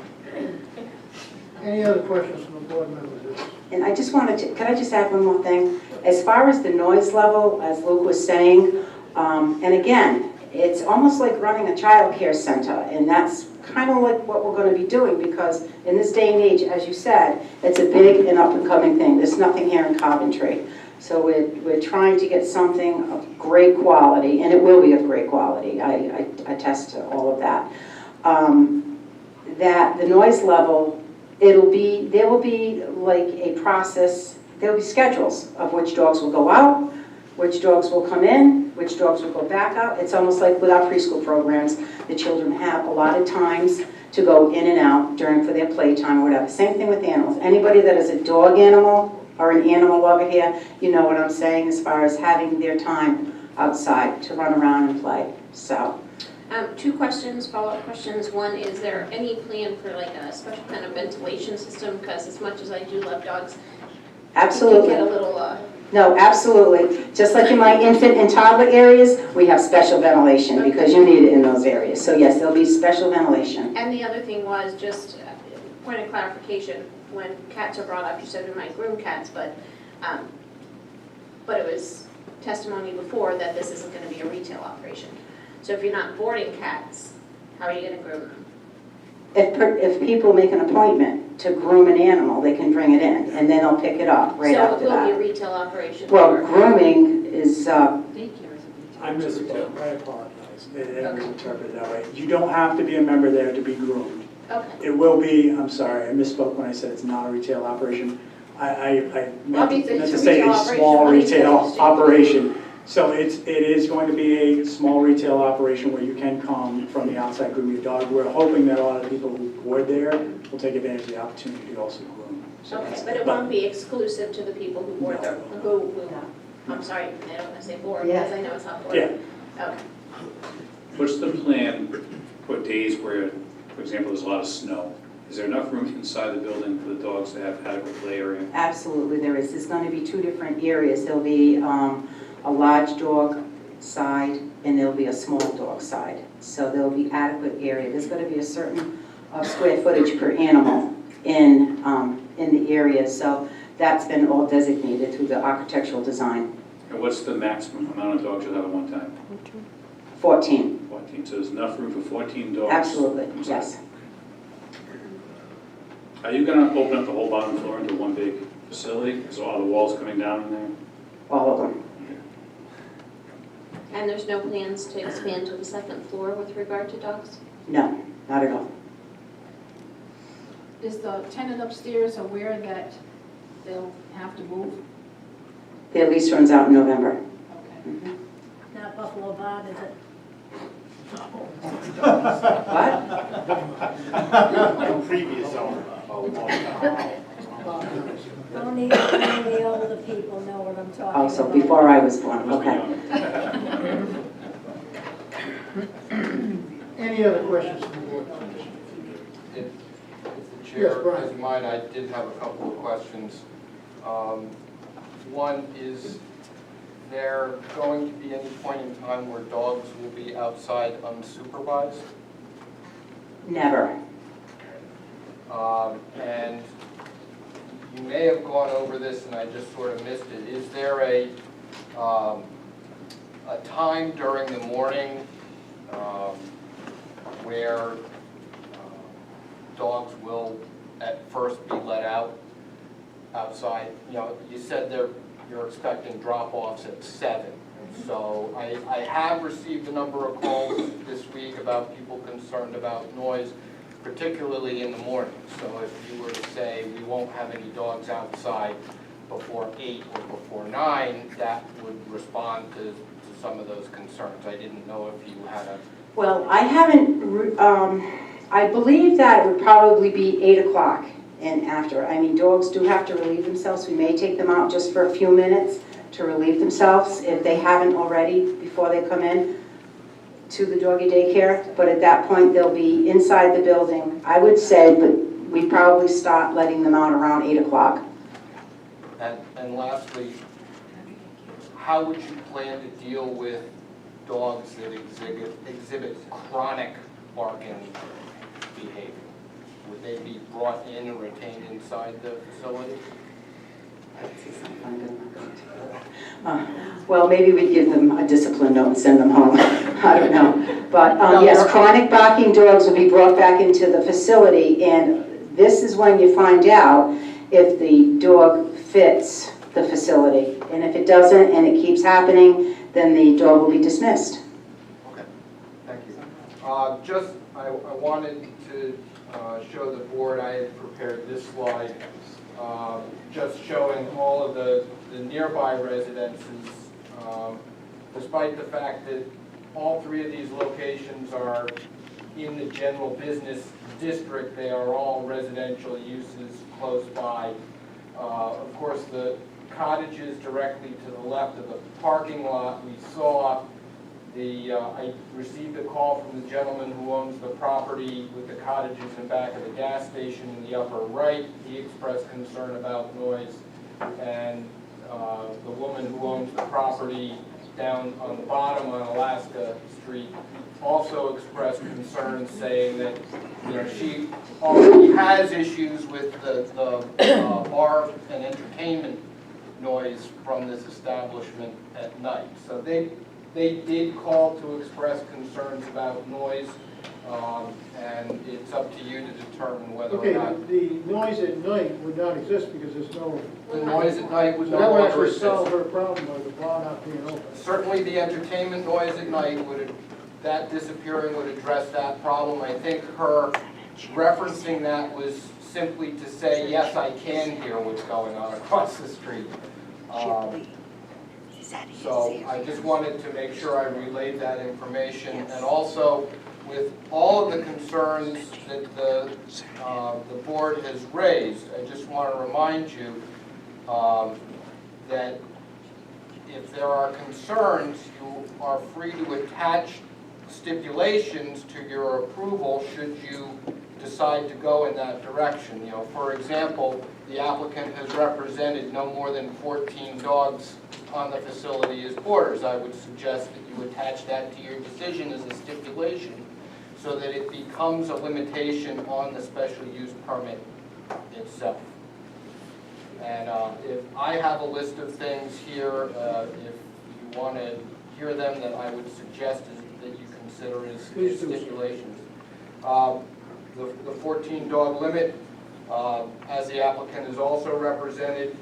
Any other questions from the board members? and I just wanted to, could I just add one more thing? As far as the noise level, as Luke was saying, and again, it's almost like running a child care center, and that's kind of like what we're going to be doing, because in this day and age, as you said, it's a big and up and coming thing. There's nothing here in Coventry. So we're trying to get something of great quality, and it will be of great quality. I attest to all of that. That the noise level, there will be like a process, there will be schedules of which dogs will go out, which dogs will come in, which dogs will go back out. It's almost like with our preschool programs, the children have a lot of times to go in and out for their playtime or whatever. Same thing with animals. Anybody that is a dog animal or an animal lover here, you know what I'm saying as far as having their time outside to run around and play. So. Two questions, follow-up questions. One, is there any plan for like a special kind of ventilation system? Because as much as I do love dogs, Absolutely. you get a little... No, absolutely. Just like in my infant and toddler areas, we have special ventilation because you need it in those areas. So yes, there'll be special ventilation. And the other thing was just point of clarification. When cats are brought up, you said we might groom cats, but it was testimony before that this isn't going to be a retail operation. So if you're not boarding cats, how are you going to groom them? If people make an appointment to groom an animal, they can bring it in, and then they'll pick it up right after So it will be a that. retail operation? Well, or- grooming is, Daycare is a retail. I misspoke, I apologize. It was interpreted that way. You don't have to be a member there to be groomed. Okay. It will be, I'm sorry, I misspoke when I said it's not a retail operation. I meant Obviously, it's to a say retail a operation. small What do you retail say? operation. So it is going to be a small retail operation where you can come from the outside groom your dog. We're hoping that a lot of people who board there will take advantage of the opportunity to also groom. So Okay, but it won't be exclusive to the people who board there, I'm sorry, I don't want to say board, because I know it's not board. Yeah. Okay. What's the plan for days where, for example, there's a lot of snow? Is there enough room inside the building for the dogs to have adequate play area? absolutely there is. There's going to be two different areas. There'll be a large dog side, and there'll be a small dog side. So there'll be adequate area. There's going to be a certain square footage per animal in the area. So that's been all designated through the architectural design. And what's the maximum amount of dogs you'll have at one time? 14. 14, so there's enough room for 14 dogs? Absolutely, yes. Are you gonna open up the whole bottom floor into one big facility? Is all the walls coming down in there? All of them. And there's no plans to expand to the second floor with regard to dogs? No, not at all. Is the tenant upstairs aware that they'll have to move? Their lease runs out in November. Okay. Not Buffalo Bob, is it? What? The previous owner. Only the older people know what I'm talking about. Oh, so before I was born, okay. Any other questions from the board? If the Yes, chair Brian. doesn't mind, I did have a couple of questions. One, is there going to be any point in time where dogs will be outside unsupervised? Never. And you may have gone over this and I just sort of missed it. Is there a time during the morning where dogs will at first be let out outside? You know, you said you're expecting drop-offs at 7. So I have received a number of calls this week about people concerned about noise, particularly in the morning. So if you were to say we won't have any dogs outside before 8 or before 9, that would respond to some of those concerns. I didn't know if you had a... Well, I haven't, I believe that it would probably be 8 o'clock and after. I mean, dogs do have to relieve themselves. We may take them out just for a few minutes to relieve themselves if they haven't already before they come in to the doggy daycare. But at that point, they'll be inside the building, I would say, but we probably start letting them out around 8 o'clock. And lastly, how would you plan to deal with dogs that exhibit chronic barking behavior? Would they be brought in and retained inside the facility? Well, maybe we'd give them a discipline note and send them home. I don't know. But yes, chronic barking dogs will be brought back into the facility, and this is when you find out if the dog fits the facility. And if it doesn't and it keeps happening, then the dog will be dismissed. Okay, thank you. I wanted to show the board, I had prepared this slide just showing all of the nearby residences, despite the fact that all 3 of these locations are in the general business district. They are all residential uses close by. Of course, the cottages directly to the left of the parking lot, we saw I received a call from the gentleman who owns the property with the cottages in back of the gas station in the upper right. He expressed concern about noise. And the woman who owns the property down on the bottom on Alaska Street also expressed concern, saying that she already has issues with the bar and entertainment noise from this establishment at night. So they did call to express concerns about noise, and it's up to you to determine whether or not... Okay, the noise at night would not exist because there's no... The noise at night would So no that would longer actually exist. solve her problem by the bar not being open. Certainly the entertainment noise at night that disappearing would address that problem. I think her referencing that was simply to say, yes, I can hear what's going on across the street. So I just wanted to make sure I relayed that information. And also, with all of the concerns that the board has raised, I just want to remind you that if there are concerns, you are free to attach stipulations to your approval should you decide to go in that direction. You know, for example, the applicant has represented no more than 14 dogs on the facility as boarders. I would suggest that you attach that to your decision as a stipulation so that it becomes a limitation on the special use permit itself. And if I have a list of things here, if you want to hear them, that I would suggest that you consider as stipulations. The 14 dog limit, As the applicant is also represented,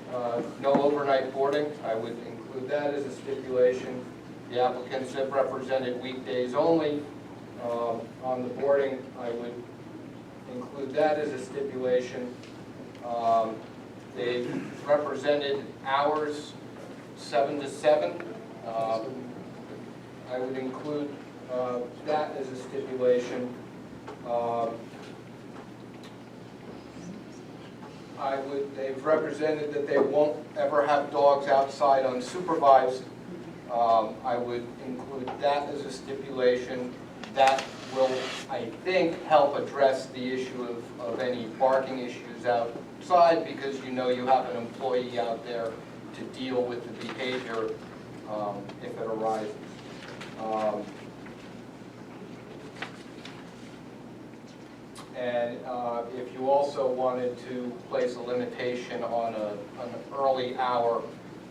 no overnight boarding, I would include that as a stipulation. The applicants have represented weekdays only. On the boarding, I would include that as a stipulation. They've represented hours 7 to 7. I would include that as a stipulation. They've represented that they won't ever have dogs outside unsupervised. I would include that as a stipulation. That will, I think, help address the issue of any barking issues outside, because you know you have an employee out there to deal with the behavior if it arises. And if you also wanted to place a limitation on an early hour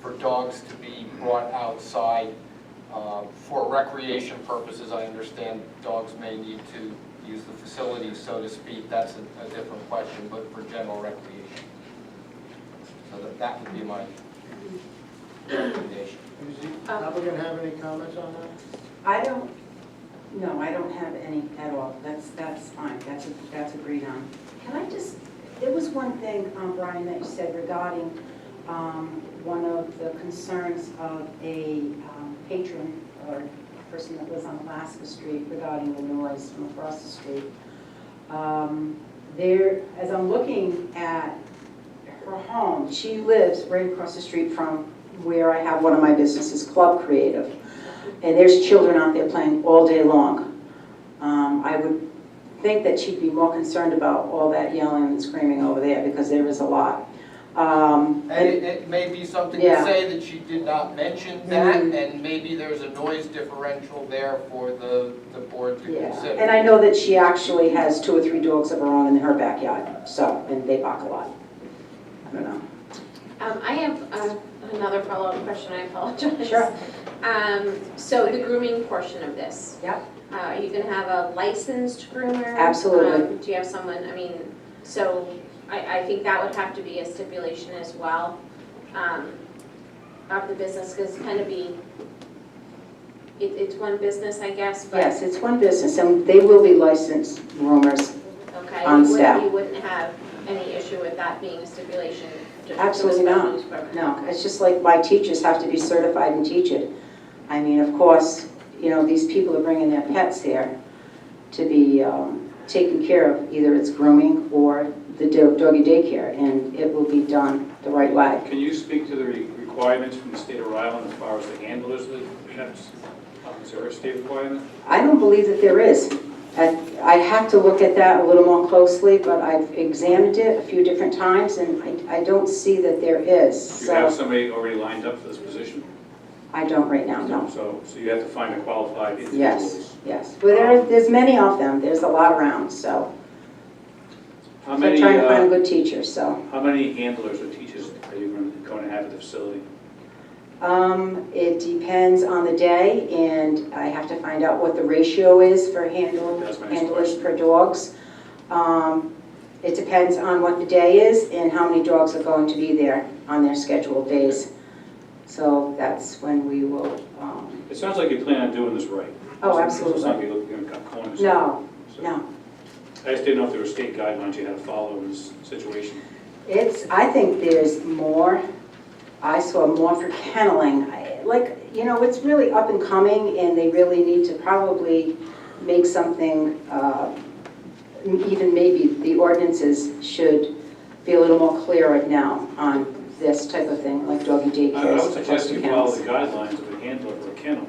for dogs to be brought outside for recreation purposes, I understand dogs may need to use the facilities, so to speak. That's a different question, but for general recreation. So that would be my recommendation. Does the applicant have any comments on that? I don't have any at all. That's fine. That's agreed on. Can I just, there was one thing, Brian, that you said regarding one of the concerns of a patron or person that lives on Alaska Street regarding the noise from across the street. As I'm looking at her home, she lives right across the street from where I have one of my businesses, Club Creative. And there's children out there playing all day long. I would think that she'd be more concerned about all that yelling and screaming over there, because there is a lot. And it may be something to Yeah. say that she did not mention that, and maybe there's a noise differential there for the board to Yeah, consider. and I know that she actually has 2 or 3 dogs of her own in her backyard, so, and they bark a lot. I don't know. I have another follow-up question, I apologize. Sure. So the grooming portion of this. Yep. Are you gonna have a licensed groomer? Absolutely. Do you have someone, so I think that would have to be a stipulation as well, of the business, because kind of it's one business, I guess, but. Yes, it's one business, and they will be licensed groomers. Okay, on staff. You wouldn't have any issue with that being a stipulation? Absolutely not. No, it's just like my teachers have to be certified and teach it. I mean, of course, you know, these people are bringing their pets here to be taken care of. Either it's grooming or the doggy daycare, and it will be done the right way. Can you speak to the requirements from the state of Rhode Island as far as the handlers of the pets? Is there a state requirement? I don't believe that there is. I have to look at that a little more closely, but I've examined it a few different times, and I don't see that there is. Do you have somebody already lined up for this position? I don't right now, no. So you have to find a qualified individual. Yes. Well, there's many of them. There's a lot around, so. How So many, I'm trying to find a good teacher, so. how many handlers or teachers are you going to have at the facility? It depends on the day, and I have to find out what the ratio is for That's my next handlers question. per dogs. It depends on what the day is and how many dogs are going to be there on their scheduled days. So that's when we will, It sounds like you plan on doing this right. Oh, It absolutely. sounds like you're going to cut corners. no, So no. I just didn't know if there were state guidelines you had to follow in this situation. I think there's more. I saw more for kenneling. It's really up and coming, and they really need to probably make something, even maybe the ordinances should be a little more clearer now on this type of thing, like doggy I daycares. would suggest you follow kennels. the guidelines of a handler for a kennel.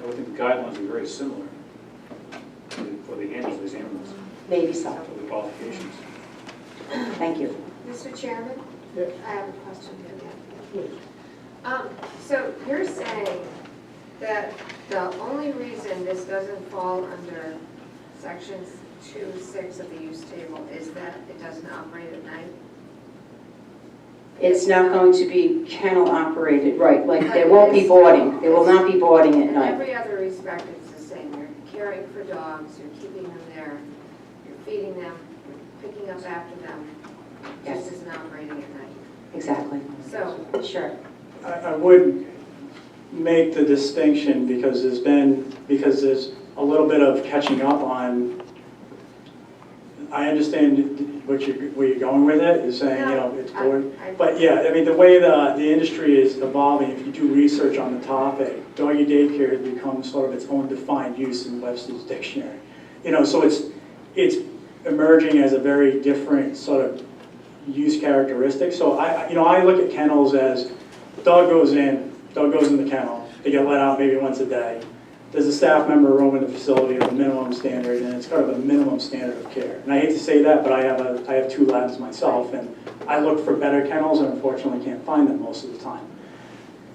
I would think the guidelines are very similar for the handlers of these animals, Maybe so. for the qualifications. Thank you. Mr. Chairman? Yes. I have a question for you. Please. So you're saying that the only reason this doesn't fall under sections 2.6 of the use table is that it doesn't operate at night? It's not going to be kennel operated, right, like there won't be boarding. There will not be boarding at In night. every other respect, it's the same. You're caring for dogs, you're keeping them there, you're feeding them, you're picking up after them. just isn't operating at night. Exactly. So, Sure. I would make the distinction because there's a little bit of catching up on, I understand where you're going with it, is saying, it's boring. But yeah, I mean, the way the industry is evolving, if you do research on the topic, doggy daycare has become sort of its own defined use in Webster's dictionary. So it's emerging as a very different sort of use characteristic. So I look at kennels as dog goes in the kennel, they get let out maybe once a day. There's a staff member roaming the facility of a minimum standard, and it's kind of a minimum standard of care. And I hate to say that, but I have 2 labs myself, and I look for better kennels, and unfortunately can't find them most of the time.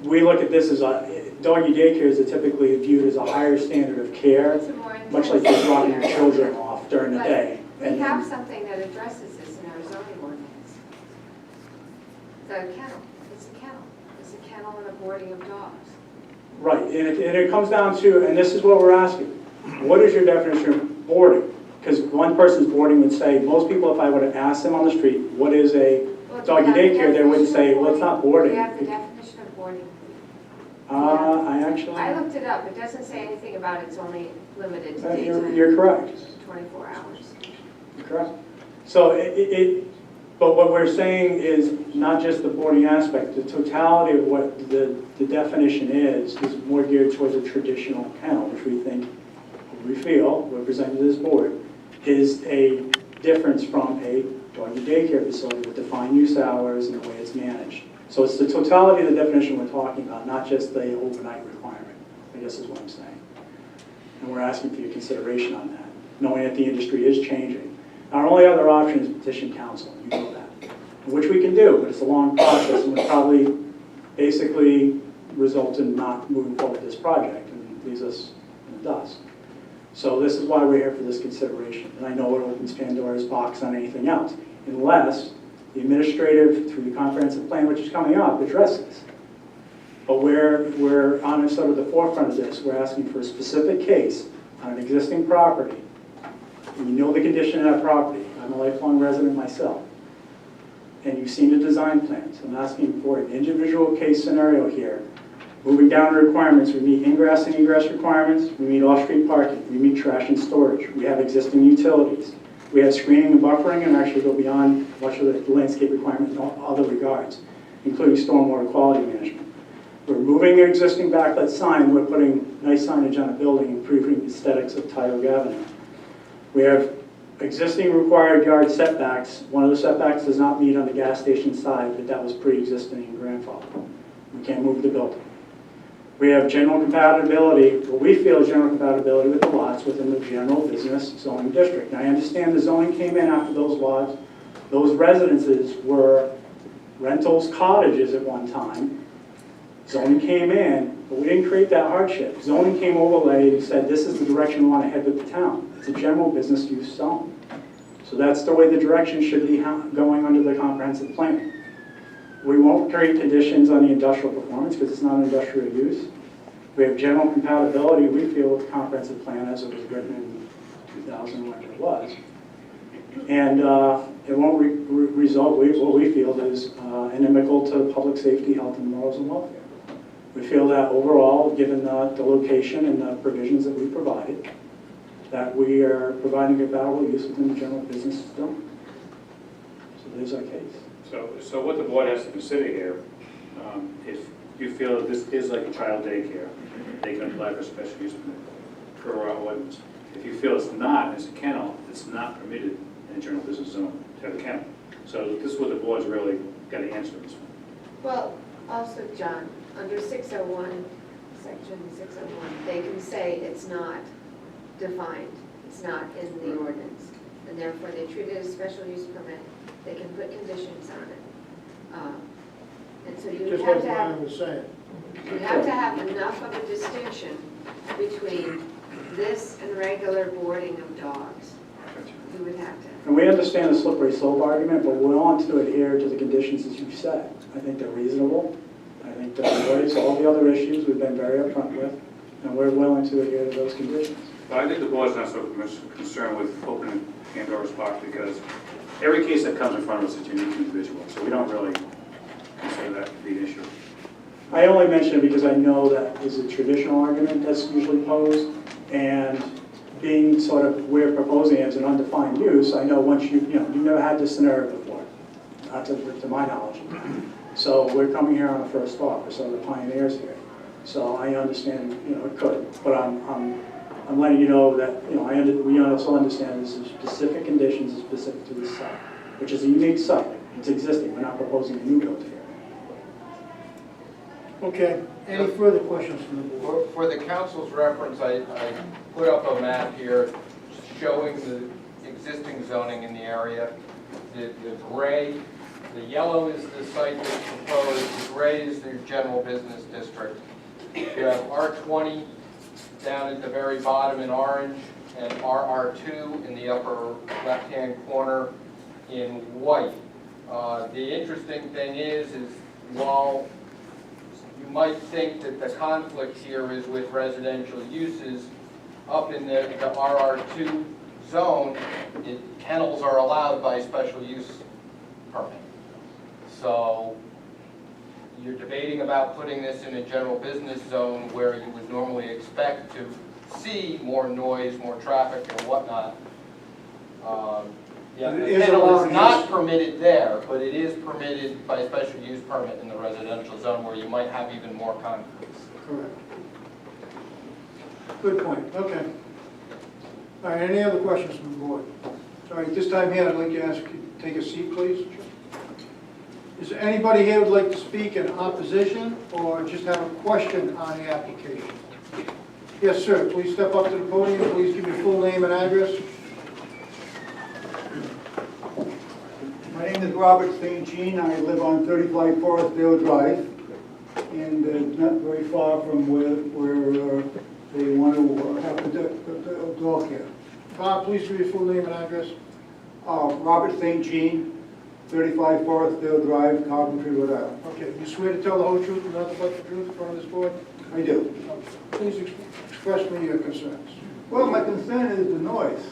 We look at this as doggy daycares are typically viewed as a higher standard of care, it's a more intense. much like just dropping your care. children off during the But day. We have something that addresses this in our zoning ordinance. The kennel, it's a kennel. It's a kennel and a boarding of dogs. Right, and it comes down to, and this is what we're asking, what is your definition of boarding? Because one person's boarding would say, most people, if I would have asked them on the street, what is a doggy daycare, they would say, well, it's not boarding. We have the definition of boarding. I looked it up. It doesn't say anything about it's only limited to daytime. You're correct. 24 hours. You're correct. So but what we're saying is not just the boarding aspect, the totality of what the definition is more geared towards a traditional kennel, which we feel, we're presenting to this board, is a difference from a doggy daycare facility with defined use hours and the way it's managed. So it's the totality of the definition we're talking about, not just the overnight requirement, I guess is what I'm saying. And we're asking for your consideration on that, knowing that the industry is changing. Our only other option is petition council, you know that, which we can do, but it's a long process and would probably basically result in not moving forward with this project and leaves us in the dust. So this is why we're here for this consideration. And I know it opens Pandora's box on anything else, unless the administrative, through the comprehensive plan, which is coming up, addresses. But we're on sort of the forefront of this. We're asking for a specific case on an existing property. And you know the condition of that property. I'm a lifelong resident myself. And you've seen the design plans. I'm asking for an individual case scenario here. Moving down the requirements, we meet ingress and egress requirements. We meet off-street parking. We meet trash and storage. We have existing utilities. We have screening and buffering, and actually go beyond much of the landscape requirement in all other regards, including stormwater quality management. We're moving the existing backlit sign. We're putting nice signage on a building, improving the aesthetics of Tioga Avenue. We have existing required yard setbacks. One of the setbacks does not meet on the gas station side, but that was pre-existing in grandfather. We can't move the building. We have general compatibility, what we feel is general compatibility with the lots within the general business zoning district. Now, I understand the zoning came in after those lots. Those residences were rentals, cottages at one time. Zoning came in, but we didn't create that hardship. Zoning came overlaid and said, this is the direction we want to head with the town. It's a general business use zone. So that's the way the direction should be going under the comprehensive plan. We won't create conditions on the industrial performance because it's not an industrial use. We have general compatibility, we feel, with the comprehensive plan as it was written in 2000, whatever it was. And it won't result, what we feel is inimical to public safety, health, and morals and welfare. We feel that overall, given the location and the provisions that we provided, that we are providing a valuable use within the general business zone. So there's our case. So what the board has to consider here, if you feel that this is like a child daycare, they can apply for a special use permit per our ordinance. If you feel it's not, it's a kennel, it's not permitted in a general business zone to have a kennel. So this is what the board's really got to answer this one. Well, also, John, under 601, section 601, they can say it's not defined, it's not in the ordinance, and therefore they treat it as special use permit. They can put conditions on it. And so you Just have like to have, Brian was saying. you have to have enough of a distinction between this and regular boarding of dogs. You would have to. And we understand the slippery slope argument, but we want to adhere to the conditions as you've said. I think they're reasonable. I think that raise all the other issues we've been very upfront with, and we're willing to adhere to those conditions. But I think the board's not so much concerned with opening Pandora's box because every case that comes in front of us is unique and individual, so we don't really consider that to be an issue. I only mention it because I know that is a traditional argument that's usually posed, and being sort of, we're proposing as an undefined use, I know once you've never had this scenario before, not to my knowledge. So we're coming here on a first thought, we're sort of the pioneers here. So I understand, it could, but I'm letting you know that, we also understand this is specific conditions is specific to this site, which is a unique site. It's existing, we're not proposing a new build here. Okay, any further questions from the board? For the council's reference, I put up a map here showing the existing zoning in the area. The gray, the yellow is the site that's proposed, the gray is the general business district. You have R20 down at the very bottom in orange, and RR2 in the upper left-hand corner in white. The interesting thing is while you might think that the conflict here is with residential uses, up in the RR2 zone, kennels are allowed by special use permit. So you're debating about putting this in a general business zone where you would normally expect to see more noise, more traffic and whatnot. Yeah, the kennel is not permitted there, but it is permitted by special use permit in the residential zone where you might have even more conflicts. Correct. Good point, okay. All right, any other questions from the board? All right, this time here, I'd like to ask you to take a seat, please. Is there anybody here who would like to speak in opposition or just have a question on the application? Yes, sir, please step up to the podium, please give your full name and address. My name is Robert St. Jean. I live on 35 Forestdale Drive, and it's not very far from where they want to have the dog care. Bob, please give your full name and address. Robert St. Jean, 35 Forestdale Drive, Coventry, Rhode Island. Okay, you swear to tell the whole truth and nothing but the truth in front of this board? I do. Please express me your concerns. Well, my concern is the noise.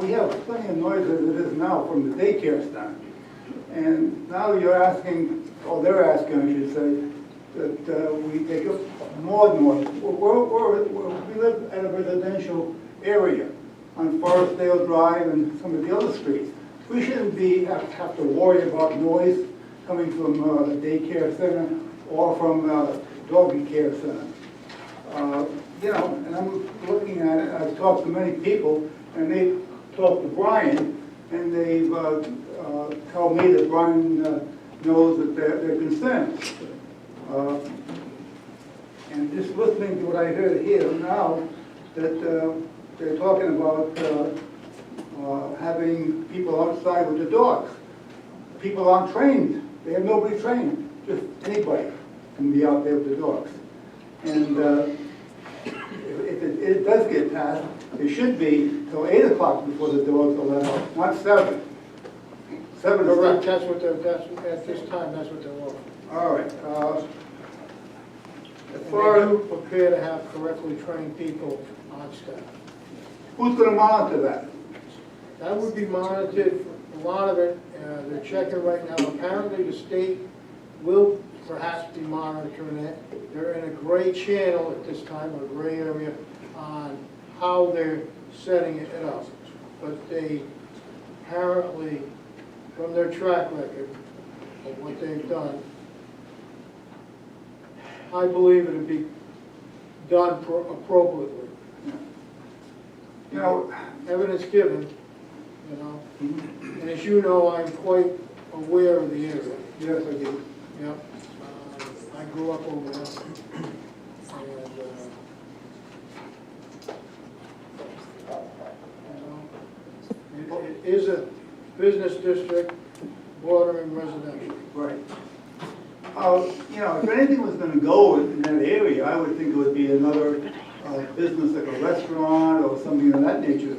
We have plenty of noise as it is now from the daycare stand. And now you're asking, or they're asking, I should say, that we take up more noise. We live at a residential area on Forestdale Drive and some of the other streets. We shouldn't have to worry about noise coming from the daycare center or from doggy care center. And I'm looking at it, I've talked to many people, and they talked to Brian, and they've told me that Brian knows that they're concerned. And just listening to what I heard here now, that they're talking about having people outside with the dogs. People aren't trained. They have nobody trained. Just anybody can be out there with the dogs. And if it does get passed, it should be till 8 o'clock before the dogs are let out, not 7. 7 is Correct, not. that's what at this time, that's what they're offering. All right. As And far they as, do prepare to have correctly trained people on staff. who's going to monitor that? That would be monitored, a lot of it, they're checking right now. Apparently the state will perhaps be monitoring it. They're in a gray channel at this time, a gray area, on how they're setting it up. But they apparently, from their track record of what they've done, I believe it'll be done appropriately. Evidence given, and as you know, I'm quite aware of the area. Yes, I do. Yep. I grew up over there. And, it is a business district bordering residential. Right. If anything was going to go in that area, I would think it would be another business like a restaurant or something of that nature.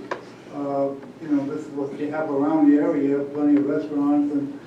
This is what they have around the area, plenty of restaurants and